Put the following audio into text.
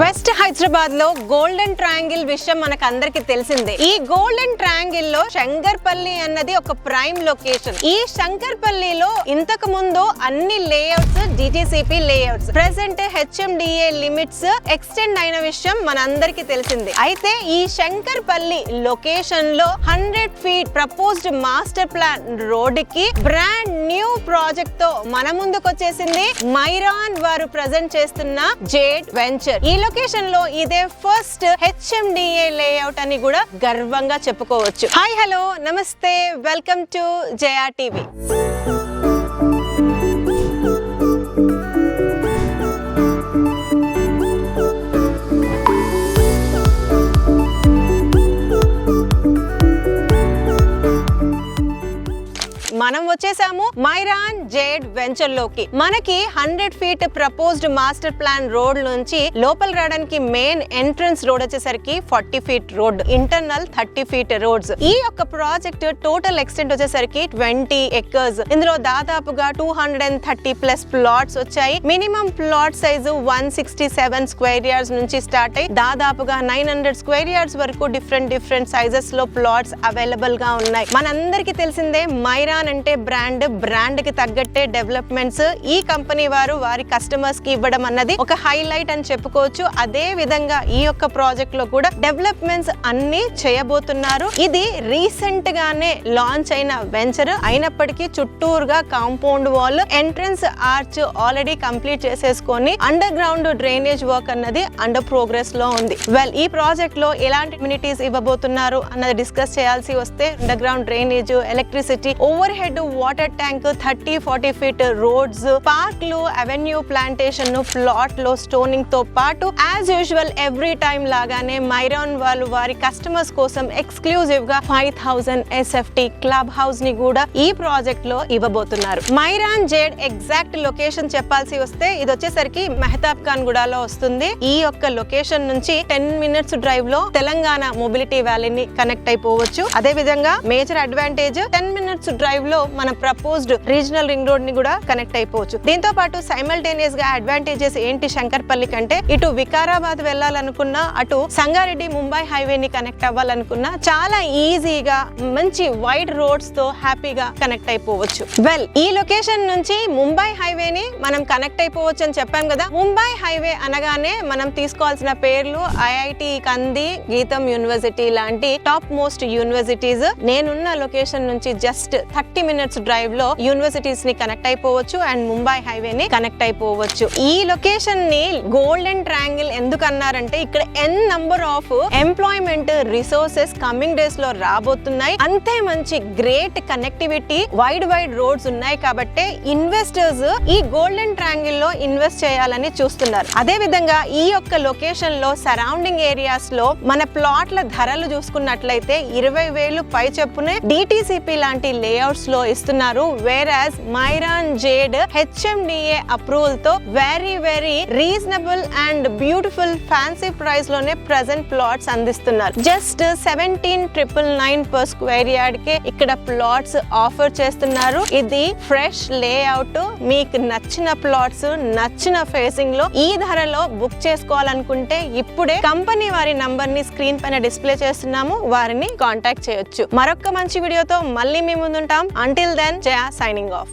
West Hyderabad లో golden triangle విషయం మనకు అందరికి తెలిసిందే. ఈ గోల్డెన్ ట్రయాంగిల్ లో శంకర్పల్లి అన్నది ఒక ప్రైమ్ లొకేషన్. ఈ శంకర్పల్లిలో ఇంతకు ముందు అన్ని layouts DTCP layouts, present HMDA limits extend అయిన విషయం మనందరికి తెలిసిందే. అయితే ఈ శంకర్పల్లి లొకేషన్ లో 100 feet proposed master plan road కి బ్రాండ్ న్యూ ప్రాజెక్ట్ తో మన ముందుకు వచ్చేసింది మైరాన్ వారు ప్రెజెంట్ చేస్తున్న జేడ్ వెంచర్. ఈ లొకేషన్ లో ఇదే ఫస్ట్ హెచ్ఎండిఏ లేఅవుట్ అని కూడా గర్వంగా చెప్పుకోవచ్చు. హాయ్, హలో, నమస్తే, వెల్కమ్ టు జేఆర్ టీవీ. మనం వచ్చేసాము మైరాన్ జేడ్ వెంచర్ లోకి. మనకి 100 feet proposed master plan road నుంచి లోపల రావడానికి మెయిన్ ఎంట్రన్స్ రోడ్ వచ్చేసరికి 40 feet road, internal 30 feet roads. ఈ యొక్క ప్రాజెక్ట్ టోటల్ ఎక్స్టెంట్ వచ్చేసరికి 20 ఎకర్స్. ఇందులో దాదాపుగా 230 ప్లస్ ప్లాట్స్ వచ్చాయి. Minimum plot size 167 square yards నుంచి స్టార్ట్ అయ్యి దాదాపుగా 900 స్క్వేర్ యార్డ్స్ వరకు డిఫరెంట్ సైజెస్ లో ప్లాట్స్ అవైలబుల్ గా ఉన్నాయి. మనందరికి తెలిసిందే మైరాన్ అంటే బ్రాండ్ కి తగ్గట్టే డెవలప్మెంట్స్ ఈ కంపెనీ వారు వారి కస్టమర్స్ కి ఇవ్వడం అన్నది ఒక హైలైట్ అని చెప్పుకోవచ్చు. అదే విధంగా ఈ యొక్క ప్రాజెక్ట్ లో కూడా డెవలప్మెంట్స్ అన్ని చేయబోతున్నారు. ఇది రీసెంట్ గానే లాంచ్ అయిన వెంచర్ అయినప్పటికీ చుట్టూరుగా compound wall, entrance arch already complete చేసేసుకొని అండర్ గ్రౌండ్ డ్రైనేజ్ వర్క్ అన్నది అండర్ ప్రోగ్రెస్ లో ఉంది. వెల్, ఈ ప్రాజెక్ట్ లో ఎలాంటి అమ్యూనిటీస్ ఇవ్వబోతున్నారు అన్నది డిస్కస్ చేయాల్సి వస్తే under ground drainage, electricity, over head water tank, 30-40 feet roads, పార్క్లు, అవెన్యూ ప్లాంటేషన్, ప్లాట్ లో స్టోనింగ్ తో పాటు యాజ్ యూజువల్ ఎవ్రీ టైం లాగానే మైరాన్ వాళ్ళు వారి కస్టమర్స్ కోసం ఎక్స్క్లూజివ్ గా 5000 SFT క్లబ్ హౌస్ ని కూడా ఈ ప్రాజెక్ట్ లో ఇవ్వబోతున్నారు. మైరాన్ జేడ్ ఎగ్జాక్ట్ లొకేషన్ చెప్పాల్సి వస్తే ఇది వచ్చేసరికి మెహతాబ్ ఖాన్ గూడలో వస్తుంది. ఈ యొక్క లొకేషన్ నుంచి 10 మినిట్స్ డ్రైవ్ లో తెలంగాణ మొబిలిటీ వ్యాలీని కనెక్ట్ అయిపోవచ్చు. అదే విధంగా మేజర్ అడ్వాంటేజ్ 10 మినిట్స్ డ్రైవ్ లో మన ప్రపోజ్డ్ రీజనల్ రింగ్ రోడ్ ని కూడా కనెక్ట్ అయిపోవచ్చు. దీంతో పాటు సైమల్టేనియస్ గా అడ్వాంటేజెస్ ఏంటి శంకర్పల్లి కంటే, ఇటు వికారాబాద్ వెళ్ళాలనుకున్నా, అటు సంగారెడ్డి ముంబై హైవే ని కనెక్ట్ అవ్వాలనుకున్నా చాలా ఈజీగా మంచి వైడ్ రోడ్స్ తో హ్యాపీగా కనెక్ట్ అయిపోవచ్చు. వెల్, ఈ లొకేషన్ నుంచి ముంబై హైవే ని మనం కనెక్ట్ అయిపోవచ్చు అని చెప్పాం కదా. ముంబై హైవే అనగానే మనం తీసుకోవాల్సిన పేర్లు ఐఐటి కంది, గీతం యూనివర్సిటీ లాంటి టాప్ మోస్ట్ యూనివర్సిటీస్. నేనున్న లొకేషన్ నుంచి జస్ట్ 30 మినిట్స్ డ్రైవ్ లో యూనివర్సిటీస్ ని కనెక్ట్ అయిపోవచ్చు అండ్ ముంబై హైవే ని కనెక్ట్ అయిపోవచ్చు. ఈ లొకేషన్ ని గోల్డెన్ ట్రయాంగిల్ ఎందుకు అన్నారంటే ఇక్కడ n number of employment resources coming days లో రాబోతున్నాయి. అంతే మంచి గ్రేట్ కనెక్టివిటీ, వైడ్ రోడ్స్ ఉన్నాయి కాబట్టి ఇన్వెస్టర్స్ ఈ గోల్డెన్ ట్రయాంగిల్ లో ఇన్వెస్ట్ చేయాలని చూస్తున్నారు. అదే విధంగా ఈ యొక్క లొకేషన్ లో సరౌండింగ్ ఏరియాస్ లో మన ప్లాట్ల ధరలు చూసుకున్నట్లయితే 20,000 పై చెప్పునే డిటిసిపి లాంటి లేఅవుట్స్ లో ఇస్తున్నారు. వేరాజ్ మైరాన్ జేడ్ హెచ్ఎండిఏ అప్రూవల్ తో very reasonable and beautiful fancy price లోనే ప్రెజెంట్ ప్లాట్స్ అందిస్తున్నారు. జస్ట్ 17,999 పర్ స్క్వేర్ యార్డ్ కే ఇక్కడ ప్లాట్స్ ఆఫర్ చేస్తున్నారు. ఇది ఫ్రెష్ లేఅవుట్. మీకు నచ్చిన ప్లాట్స్ నచ్చిన ఫేసింగ్ లో ఈ ధరలో బుక్ చేసుకోవాలనుకుంటే ఇప్పుడే కంపెనీ వారి నంబర్ ని స్క్రీన్ పైన డిస్ప్లే చేస్తున్నాము, వారిని కాంటాక్ట్ చేయొచ్చు. మరొక మంచి వీడియోతో మళ్ళీ మీ ముందుంటాం. Until then, Jaya signing off.